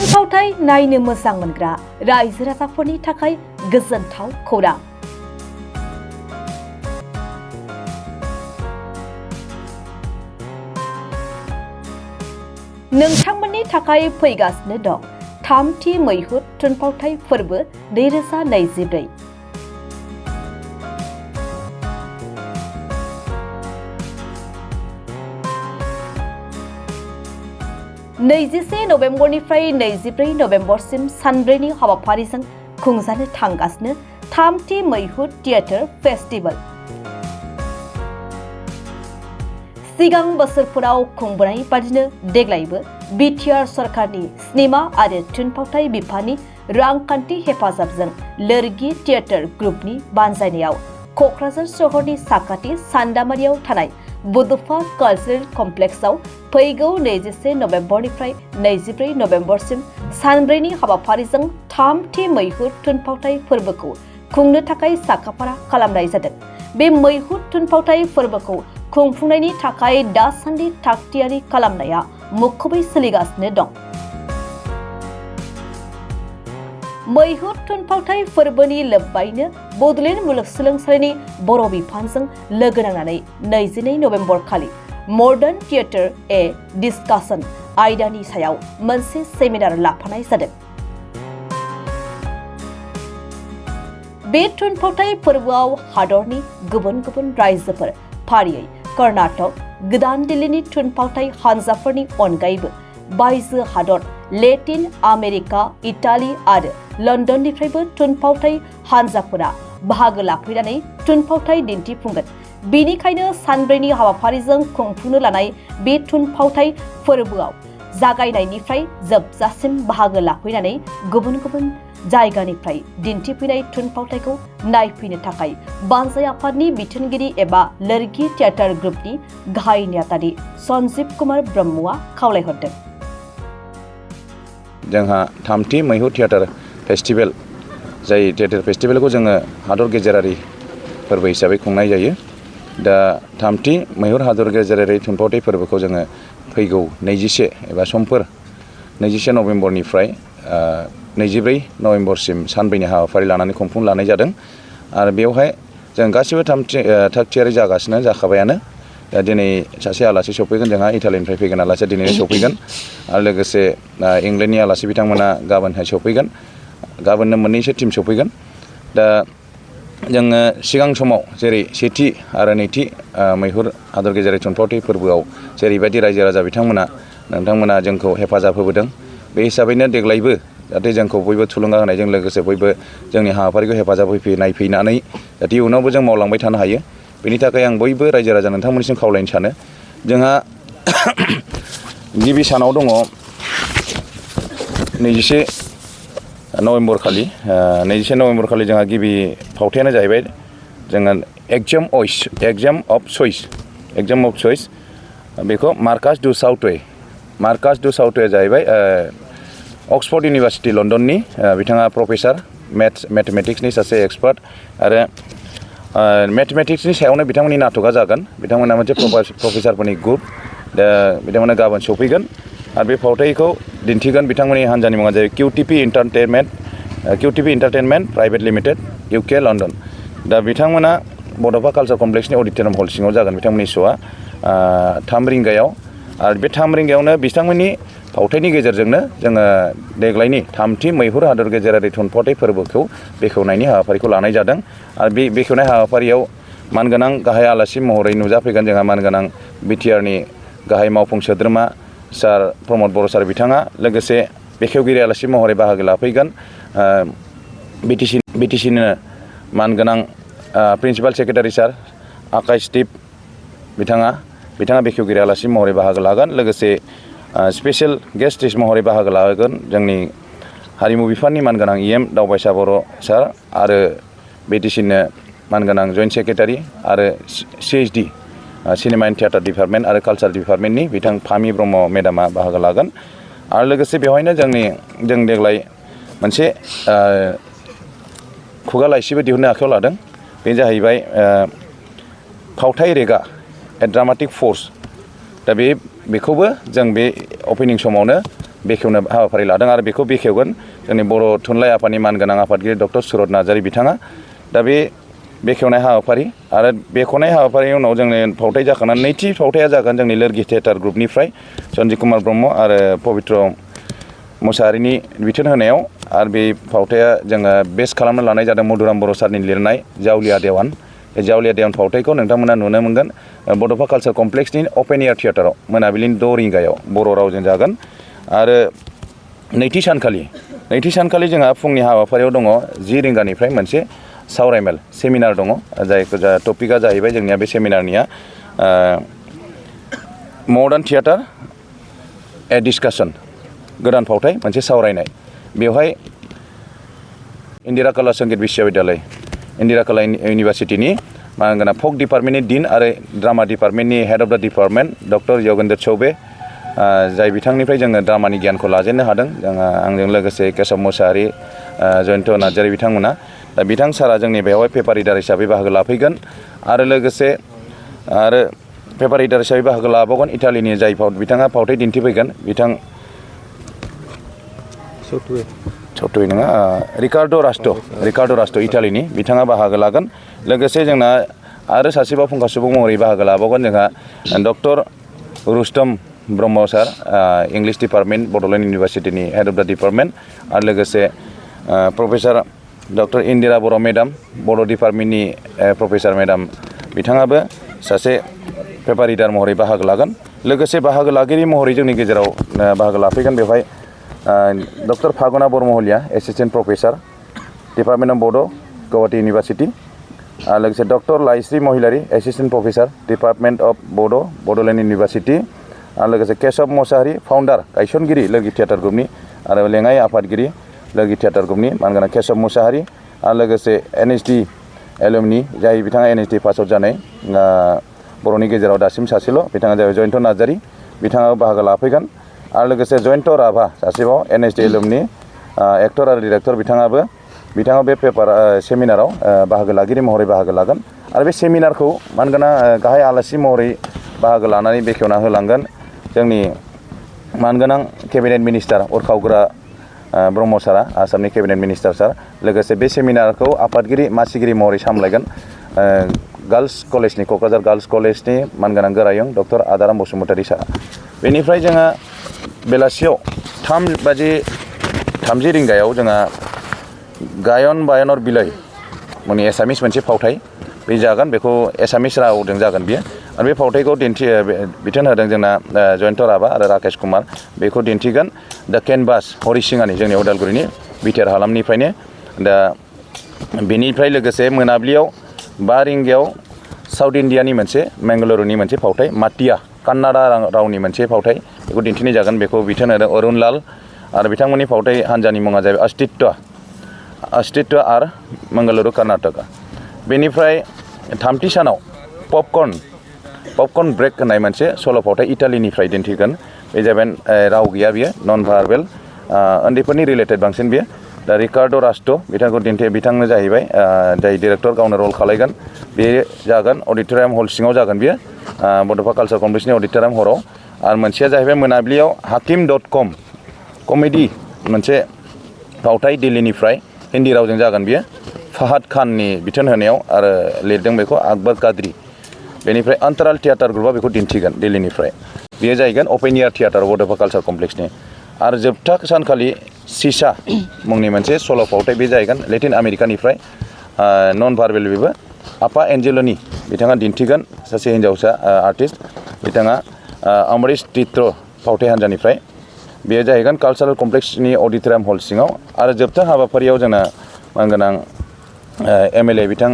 थुनफावथाय नायनो मोजां मोनग्रा रायजो राजाफोरनि थाखाय गोजोनथाव खौरां। नोंथांमोननि थाखाय फैगासिनो दं थामथि मैहुर थुनफावथाय फोरबो 2024। नैजिसे नभेम्बरनिफ्राय 24 नभेम्बरसिम सानब्रैनि हाबाफारिजों खुंजानो थांगासिनो थामथि मैहुर थियेटार फेस्टिवल। सिगां बोसोरफोराव खुंबोनाय बादिनो देग्लायबो बिटिआर सरकारनि सिनेमा आरो थुनफावथाय बिफाननि रांखान्थि हेफाजाबजों लोरगि थियेटार ग्रुपनि बानजायनायाव क'क्राझार सहरनि साखाथि सान्दामारियाव थानाय बोदोसा कालचारेल कमप्लेक्सआव फैगौ 24 नभेम्बरनिफ्राय 24 नभेम्बरसिम सानब्रैनि हाबाफारिजों थामथि मैहुर थुनफावथाय फोरबोखौ खुंनो थाखाय साखाफारा खालामनाय जादों। बे मैहुर थुनफावथाय फोरबोखौ खुंफुंनायनि थाखाय दासान्दि थागथियारि खालामनाया मुखुबै सोलिगासिनो दं। मैहुर थुनफावथाय फोरबोनि लोब्बायैनो बड'लेण्ड मुलुगसोलोंसालिनि बर' बिफानजों लोगो नांनानै 22 नभेम्बर खालि मडार्न थियेटार ए डिस्काशन आयदानि सायाव मोनसे सेमिनार लाफानाय जादों। बे थुनफावथाय फोरबोआव हादरनि गुबुन गुबुन रायजोफोर फारियै कर्नाटक, गोदान दिल्लीनि थुनफावथाय हानजाफोरनि अनगायैबो बायजो हादर लेटिन आमेरिका, इटालि आरो लण्डननिफ्रायबो थुनफावथाय हानजाफोरा बाहागो लाफैनानै थुनफावथाय दिन्थिफुंगोन। बेनिखायनो सानब्रैनि हाबाफारिजों खुंफुंनो लानाय बे थुनफावथाय फोरबोआव जागायनायनिफ्राय जोबजासिम बाहागो लाफैनानै गुबुन गुबुन जायगानिफ्राय दिन्थिफैनाय थुनफावथायखौ नायफैनो थाखाय बानजाय आफादनि बिथोनगिरि एबा लोरगि थियेटार ग्रुपनि गाहाय नेहाथारि सन्जीब कुमार ब्रह्मआ खावलायहरदों। जोंहा थामथि मैहुर थियेटार फेस्टिवल, जाय थियेटार फेस्टिवलखौ जोङो हादर गेजेरारि फोरबो हिसाबै खुंनाय जायो। दा थामथि मैहुर हादर गेजेरारि थुनफावथाय फोरबोखौ जोङो फैगौ 21 एबा समफोर 21 नभेम्बरनिफ्राय 24 नभेम्बरसिम सानब्रैनि हाबाफारि लानानै खुंफुं लानाय जादों। आरो बेवहाय जों गासिबो थागथियारि जाखाबायानो। दा दिनै सासे आलासि सफैगोन, जोंहा इटालिनिफ्राय फैगोन आलासिया दिनैनो सफैगोन। आरो लोगोसे इंलेन्डनि आलासि बिथांमोना गाबोनहाय सफैगोन। गाबोननो मोननैसो टिम सफैगोन। दा जोङो सिगां समाव जेरै सेथि आरो नैथि मैहुर हादर गेजेरारि थुनफावथाय फोरबोआव जेरैबायदि रायजो राजा नोंथांमोना जोंखौ हेफाजाब होबोदों, बे हिसाबैनो देग्लायबो जाहाथे जोंखौ बयबो थुलुंगा होनायजों लोगोसे बयबो जोंनि हाबाफारिखौ हेफाजाब नायफैनानै जाहाथे इयुनावबो जों मावलांबाय थानो हायो। बेनि थाखाय आं बयबो रायजो राजा नोंथांमोननिसिम खावलायनो सानो। जोंहा गिबि सानाव दङ 21 नभेम्बर खालि। 21 नभेम्बर खालि जोंहा गिबि फावथायानो जाहैबाय जोङो एग्जाम अफ चइस। बेखौ मार्कास डु साउथवे। मार्कास डु साउथवे जाहैबाय अक्सफर्ड इउनिभारसिटि लण्डननि। बिथाङा प्रफेसार, मेथमेटिक्सनि सासे एक्सपार्ट आरो मेथमेटिक्सनि सायावनो बिथांमोननि नाटकआ जागोन। बिथांमोना मोनसे प्रफेसारफोरनि ग्रुप। दा बिथांमोना गाबोन सफैगोन आरो बे फावथायखौ दिन्थिगोन। बिथांमोननि हान्जानि मुङा जाहैबाय किउटिपि entertainment private limited, UK London. दा बिथांमोना बड'सा कालचार कमप्लेक्सनि अडिट'रियाम हल सिङाव जागोन बिथांमोननि श'आ 3 रिंगायाव। आरो बे 3 रिंगायावनो बिथांमोननि फावथायनि गेजेरजोंनो जोङो देग्लायनि थामथि मैहुर हादर गेजेरारि थुनफावथाय फोरबोखौ बेखेवनायनि हाबाफारिखौ लानाय जादों। आरो बे बेखेवनाय हाबाफारियाव मानगोनां गाहाय आलासि महरै नुजाफैगोन जोंहा मानगोनां बिटिआरनि गाहाय मावफुं सोद्रोमा सार प्रमद बर' सार बिथाङा। लोगोसे बेखेवगिरि आलासि महरै बाहागो लाफैगोन बिटिसिनो मानगोनां प्रिन्सिपाल सेक्रेटारि सार आकाशदीप बिथाङा बेखेवगिरि आलासि महरै बाहागो लागोन। लोगोसे स्पेशेल गेस्ट महरै बाहागो लागोन जोंनि हारिमु बिफाननि मानगोनां EM दावबायसा बर' सार आरो बिटिसिनो मानगोनां जइन्ट सेक्रेटारि आरो CHD cinema and theatre department आरो कालचार डिपार्टमेन्टनि बिथां फामि ब्रह्म मेडामा बाहागो लागोन। आरो लोगोसे बेवहायनो जों देग्लाय मोनसे खुगा लाइसिबो दिहुननो आखायाव लादों। बे जाहैबाय फावथाय रेगा ए ड्रामाटिक फर्स। दा बेखौबो जों बे अपेनिं समावनो बेखेवनो हाबाफारि लादों आरो बेखौ बेखेवगोन जोंनि बर' थुनलाइ आफादनि मानगोनां आफादगिरि डक्टर सुरत नार्जारि बिथाङा। दा बे बेखेवनाय हाबाफारि आरो बेखेवनाय हाबाफारिनि उनाव जोंनि फावथाय जाखांनानै नैथि फावथाया जागोन जोंनि लोरगि थियेटार ग्रुपनिफ्राय सन्जिब कुमार ब्रह्म आरो पबित्र मुसाहारिनि बिथोन होनायाव। आरो बे फावथाया जोङो बेस खालामना लानाय जादों मधुराम बर' सारनि लिरनाय जावलिया देवान। बे जावलिया देवान फावथायखौ नोंथांमोना नुनो मोनगोन बड'फा कालचार कमप्लेक्सनि अपेन एयार थियेटाराव मोनाबिलिनि 6 रिंगायाव बर' रावजों जागोन। आरो नैथि सानखालि जोंहा फुंनि हाबाफारियाव दङ 10 रिंगानिफ्राय मोनसे सावरायमेल सेमिनार दङ जायखौ टपिकआ जाहैबाय जोंनिया बे सेमिनारनिया मडार्न थियेटार ए डिसकासन गोदान फावथाय मोनसे सावरायनाय। बेवहाय इन्दिरा कला संगीत विश्वविद्यालय इन्दिरा कला इउनिभारसिटिनि मानगोनां फक डिपार्टमेन्टनि डिन आरो drama डिपार्टमेन्टनि head of the department doctor Yogendra Choubey जाय बिथांनिफ्राय जोङो ड्रामानि गियानखौ लाजेननो हादों। जोङो आंजों लोगोसे केशव मुसाहारि जयन्त नार्जारि बिथांमोना। दा बिथां सारा जोंनि बेवहाय पेपार रिडार हिसाबै बाहागो लाफैगोन आरो लोगोसे पेपार रिडार हिसाबै बाहागो लाबावगोन इटालिनि जाय बिथाङा फावथाय दिन्थिफैगोन बिथां सटुवे नङा रिकार्डो रास्टो इटालिनि बिथाङा बाहागो लागोन। लोगोसे जोंना आरो सासेबाव फुंखा सुबुं महरै बाहागो लाबावगोन जोंहा doctor Rustam Brahma sir English department Bodoland इउनिभारसिटिनि हेड अफ द डिपार्टमेन्ट आरो लोगोसे professor doctor Indira Boro' madam Bodo' डिपार्टमेन्टनि प्रफेसर मेडाम बिथाङाबो सासे पेपार रिडार महरै बाहागो लागोन। लोगोसे बाहागो लागिरि महरै जोंनि गेजेराव बाहागो लाफैगोन बेवहाय doctor Phaguna Baramahalia assistant professor department of Bodo' Guwahati university आरो लोगोसे doctor Laisri Mahilary assistant professor department of Bodoland university आरो लोगोसे केशव मुसाहारि फाउन्डार गायसनगिरि लोरगि थियेटार ग्रुपनि आरो लेङाइ आफादगिरि लोरगि थियेटार ग्रुपनि मानगोनां केशव मुसाहारि आरो लोगोसे एनएसडि एलुमनि जाय बिथाङा एनएसडि पास आउट जानाय बर'नि गेजेराव दासिम सासेल' बिथाङा जाबाय जयन्त नार्जारि बिथाङाबो बाहागो लाफैगोन। आरो लोगोसे जयन्त राभा सासेबाव एनएसडि एलुमनि एक्टर आरो डिरेक्टर बिथाङा बे पेपार सेमिनाराव बाहागो लागिरि महरै बाहागो लागोन। आरो बे सेमिनारखौ मानगोनां गाहाय आलासि महरै बाहागो लानानै बेखेवना होलांगोन जोंनि मानगोनां केबिनेट मिनिस्टार उरखावग्रा ब्रह्म सारा आसामनि केबिनेट मिनिस्टार सार। लोगोसे बे सेमिनारखौ आफादगिरि मासिगिरि महरै सामलायगोन गार्लस कलेजनि क'क्राझार गार्लस कलेजनि मानगोनां गोरायुं डक्टर आदाराम बसुमतारी सार। बेनिफ्राय जोङो बेलासियाव 3:30 रिंगायाव जोंहा गायन बायनर बिलाइ माने एसामिस मोनसे फावथाय बे जागोन। बेखौ एसामिस रावजों जागोन बियो आरो बे फावथायखौ बिथोन होदों जोंना जयन्त राभा आरो राकेश कुमार बेखौ दिन्थिगोन दा केनभास हरिसिङानि जोंनि उदालगुरिनि बिटिआर हालामनिफ्रायनो। दा बेनिफ्राय लोगोसे मोनाबिलियाव 5 रिंगायाव साउथ इण्डियानि मोनसे बेंगालुरुनि मोनसे फावथाय माटिया कान्नाडा रावनि मोनसे फावथाय बेखौ दिन्थिनाय जागोन। बेखौ बिथोन होदों अरुण लाल आरो बिथांमोननि फावथाय हान्जानि मुङा जाहैबाय अस्तित्व आर बेंगालुरु कर्नाटका। बेनिफ्राय थामथि सानाव पपकर्न ब्रेक होननाय मोनसे सल' फावथाय इटालिनिफ्राय दिन्थिगोन। बे जाबाय राव गैया बियो नन भार्बेल उन्दैफोरनि रिलेटेड बांसिन बियो। दा रिकार्डो रास्टो बिथांनो जाहैबाय जाय डिरेक्टर गावनो रल खालायगोन। बे जागोन अडिट'रियाम हल सिङाव जागोन बियो बड'फा कालचार कमप्लेक्सनि अडिट'रियाम हलाव। आरो मोनसेया जाहैबाय मोनाबिलियाव hakim.com कमेडि मोनसे फावथाय दिल्लीनिफ्राय हिन्दी रावजों जागोन बियो फाहाद खाननि बिथोन होनायाव आरो लिरदों बेखौ आकबर कादरि। बेनिफ्राय अन्तराल थियेटार ग्रुपआ बेखौ दिन्थिगोन दिल्लीनिफ्राय। बेयो जाहैगोन अपेन एयार थियेटार बड'फा कालचार कमप्लेक्सनि। आरो जोबथा सानखालि सिसा मुंनि मोनसे सल' फावथाय बे जाहैगोन लेटिन आमेरिकानिफ्राय नन भार्बेल बेबो आपा एन्जेल'नि बिथाङा दिन्थिगोन सासे हिन्जावसा आर्टिस्ट बिथाङा अमरीश चित्र फावथाय हान्जानिफ्राय। बेयो जाहैगोन कालचारेल कमप्लेक्सनि अडिट'रियाम हल सिङाव। आरो जोबथा हाबाफारियाव जोंना मानगोनां एमएलए बिथां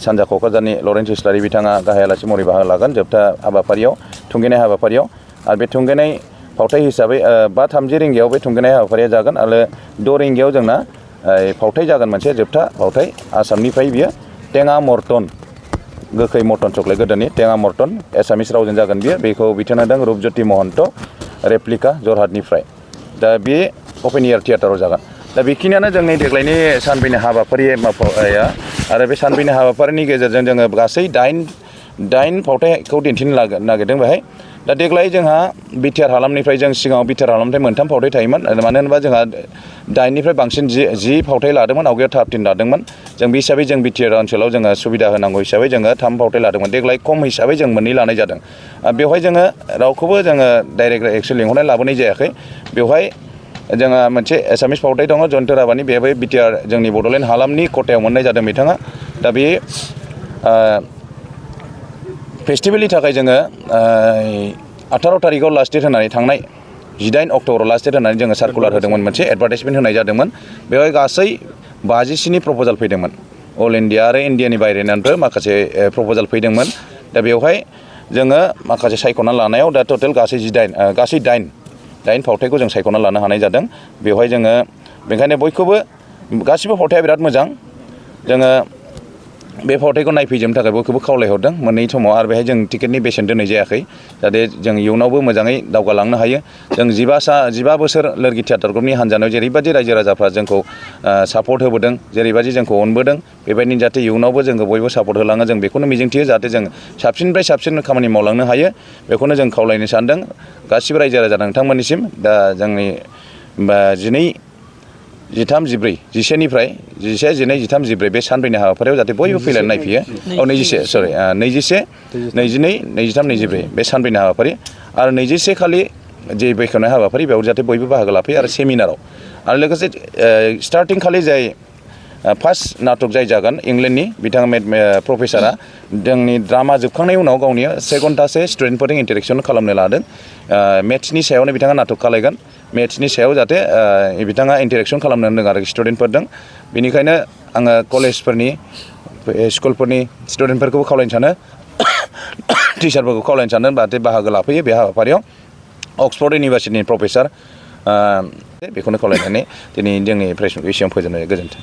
सानजा क'क्राझारनि लरेन्स इस्लारि बिथाङा गाहाय आलासि महरै बाहागो लागोन जोबथा हाबाफारियाव थुंगेनाय हाबाफारियाव। आरो बे थुंगेनाय फावथाय हिसाबै 5:30 रिंगायाव बे थुंगेनाय हाबाफारिया जागोन। आरो 6 रिंगायाव जोंना फावथाय जागोन मोनसे जोबथा फावथाय आसामनिफ्राय बियो टेङा मर्टन गोखै मर्टन चक्लेट गोदोनि टेङा मर्टन एसामिस रावजों जागोन बियो। बेखौ बिथोन होदों रुपज्योति महन्त रेप्लिका जरहाटनिफ्राय। दा बे अपेन एयार थियेटाराव जागोन। दा बेखिनियानो जोंनि देग्लायनि सानबैनो हाबाफारिया। आरो बे सानबैनो हाबाफारिनि गेजेरजों जोङो गासै 8 फावथायखौ दिन्थिनो नागिरदों बेहाय। दा देग्लाय जोंहा बिटिआर हालामनिफ्राय जों सिगाङाव बिटिआर हालामनिफ्राय मोनथाम फावथाय थायोमोन मानो होनोबा जोंहा 9निफ्राय बांसिन 10 फावथाय लादोंमोन आवगायाव 13 लादोंमोन जों बे हिसाबै जों बिटिआर ओनसोलाव जोङो सुबिदा होनांगौ हिसाबै जोङो 3 फावथाय लादोंमोन देग्लाय खम हिसाबै जों 2 लानाय जादों बेवहाय जोङो रावखौबो जोङो डाइरेक्ट एक्सन लिंहरनाय लाबोनाय जायाखै बेवहाय जोंहा मोनसे एसामिस फावथाय दङ जयन्त राभानि बेबो बिटिआर जोंनि बड'लेण्ड हालामनि खथायाव मोननाय जादों बिथाङा दा बे फेस्टिभेलनि थाखाय जोङो 18 तारिखआव लास्ट डेट होनानै थांनाय 18 अक्ट'बराव लास्ट डेट होनानै जोङो सार्कुलार होदोंमोन मोनसे एडभार्टाइजमेन्ट होनाय जादोंमोन बेवहाय गासै 50 प्रप'जाल फैदोंमोन अल इण्डिया आरो इण्डियानि बायरानिफ्राय माखासे प्रप'जाल फैदोंमोन दा बेवहाय जोङो माखासे सायख'ना लानायाव दा टटेल गासै 9 फावथायखौ जों सायख'ना लानो हानाय जादों बेवहाय जोङो बेनिखायनो बयखौबो गासिबो फावथाया बिराद मोजां जोङो बे फावथायखौ नायफैजोबनो थाखाय बयखौबो खावलायहरदों मोननै समाव आरो बेहाय जों टिकेटनि बेसेन दोननाय जायाखै जाहाथे जों इयुनावबो मोजाङै दावगालांनो हायो जों 15 बोसोर लोरगि थियेटार ग्रुपनि हान्जानायाव जेरैबायदि रायजो राजाफ्रा जोंखौ सापर्ट होबोदों जेरैबायदि जोंखौ अनबोदों बेबायदिनो जाहाथे इयुनावबो जोंखौ बयबो सापर्ट होलाङो जों बेखौनो मिजिंथियो जाहाथे जों साबसिननिफ्राय साबसिन खामानि मावलांनो हायो बेखौनो जों खावलायनो सानदों गासिबो रायजो राजा नोंथांमोननिसिम दा जोंनि 11निफ्राय 11, 12, 13, 14 बे सानब्रैनि हाबाफारियाव जाहाथे बयबो फैनानै नायफैयो 21 22 23 24 बे सानब्रैनि हाबाफारि आरो 21 खालि जे बेखेवनाय हाबाफारि बेयाव जाहाथे बयबो बाहागो लाफैयो आरो सेमिनाराव आरो लोगोसे स्टार्टिं खालि जाय फार्स्ट नाटक जाय जागोन इंलेन्डनि बिथाङा प्रफेसारा जोंनि ड्रामा जोबखांनायनि उनाव गावनि 1 घन्टासो स्टुडेन्टफोरजों इन्टारेक्सन खालामनो लादों मेथ्सनि सायावनो बिथाङा नाटक खालायगोन मेथ्सनि सायाव जाहाथे बिथाङा इन्टारेक्सन खालामनो होनदों आरो स्टुडेन्टफोरजों बेनिखायनो आङो कलेजफोरनि स्कुलफोरनि स्टुडेन्टफोरखौबो खावलायनो सानो टिचारफोरखौ खावलायनो सानो जाहाथे बाहागो लाफैयो बे हाबाफारियाव अक्सफर्ड इउनिभारसिटिनि प्रफेसार बेखौनो खावलायनानै दिनै जोंनि प्रेस एसेयाव फोजोबनाय गोजोन्थों